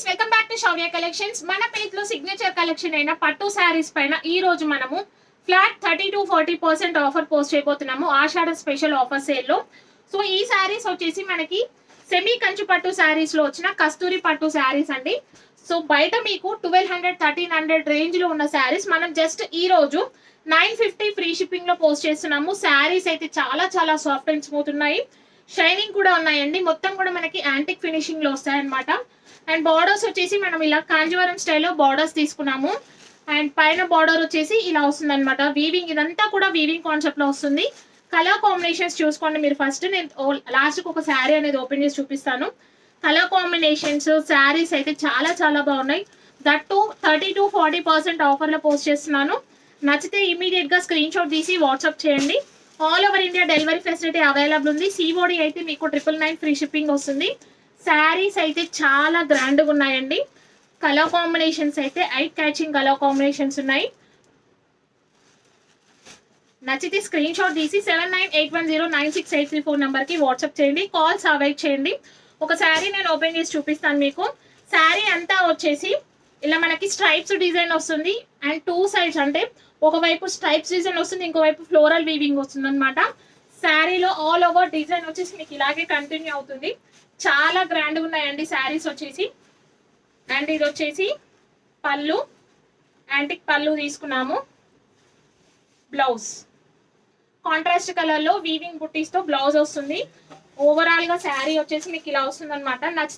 Guys welcome back to Shaurya collections. మన page లో signature collection అయిన పట్టు శారీస్ పైన ఈ రోజు మనము ఫ్లాట్ 30 to 40% ఆఫర్ పోస్ట్ చేయబోతున్నాము ఆషాఢ స్పెషల్ ఆఫర్ సేల్ లో. సో ఈ శారీస్ వచ్చేసి మనకి సెమీ కంచు పట్టు శారీస్ లో వచ్చిన కస్తూరి పట్టు శారీస్ అండి. సో బయట మీకు 1200 1300 రేంజ్ లో ఉన్న శారీస్ మనం జస్ట్ ఈ రోజు 950 ఫ్రీ షిప్పింగ్ లో పోస్ట్ చేస్తున్నాము. శారీస్ అయితే చాలా చాలా సాఫ్ట్ అండ్ స్మూత్ ఉన్నాయి, షైనింగ్ కూడా ఉన్నాయండి. మొత్తం కూడా మనకి యాంటిక్ ఫినిషింగ్ లో వస్తాయన్నమాట. అండ్ బార్డర్స్ వచ్చేసి మనం ఇలా కాంజీవరం స్టైల్లో బార్డర్స్ తీసుకున్నాము. అండ్ పైన బార్డర్ వచ్చేసి ఇలా వస్తుంది అనమాట. వీవింగ్ ఇదంతా కూడా వీవింగ్ కాన్సెప్ట్ లో వస్తుంది. కలర్ కాంబినేషన్స్ చూసుకోండి మీరు. ఫస్ట్ నేను లాస్ట్కి ఒక శారీ అనేది ఓపెన్ చేసి చూపిస్తాను. కలర్ కాంబినేషన్స్ శారీస్ అయితే చాలా చాలా బాగున్నాయి. దట్టు 30 to 40% ఆఫర్లో పోస్ట్ చేస్తున్నాను. నచ్చితే ఇమీడియట్ గా స్క్రీన్ షాట్ తీసి వాట్సాప్ చేయండి. All over India delivery facility available ఉంది. సిఓడి అయితే మీకు 999 ఫ్రీ షిప్పింగ్ వస్తుంది. శారీస్ అయితే చాలా గ్రాండ్గా ఉన్నాయండి. కలర్ కాంబినేషన్స్ అయితే ఐ క్యాచింగ్ కలర్ కాంబినేషన్స్ ఉన్నాయి. నచ్చితే స్క్రీన్ షాట్ తీసి 7981096834 నెంబర్కి వాట్సాప్ చేయండి. కాల్స్ అవాయిడ్ చేయండి. ఒక శారీ నేను ఓపెన్ చేసి చూపిస్తాను మీకు. శారీ అంతా వచ్చేసి ఇలా మనకి స్ట్రైప్స్ డిజైన్ వస్తుంది. అండ్ టూ సైడ్స్ అంటే ఒకవైపు స్ట్రైప్స్ డిజైన్ వస్తుంది, ఇంకోవైపు ఫ్లోరల్ వీవింగ్ వస్తుంది అనమాట. శారీలో ఆల్ ఓవర్ డిజైన్ వచ్చేసి మీకు ఇలాగే కంటిన్యూ అవుతుంది. చాలా గ్రాండ్గా ఉన్నాయండి శారీస్ వచ్చేసి. అండ్ ఇది వచ్చేసి పళ్ళు, యాంటిక్ పళ్ళు తీసుకున్నాము. బ్లౌజ్ కాంట్రాస్ట్ కలర్ లో వీవింగ్ బుట్టీస్ తో బ్లౌజ్ వస్తుంది. ఓవరాల్ గా శారీ వచ్చేసి మీకు ఇలా వస్తుంది అనమాట.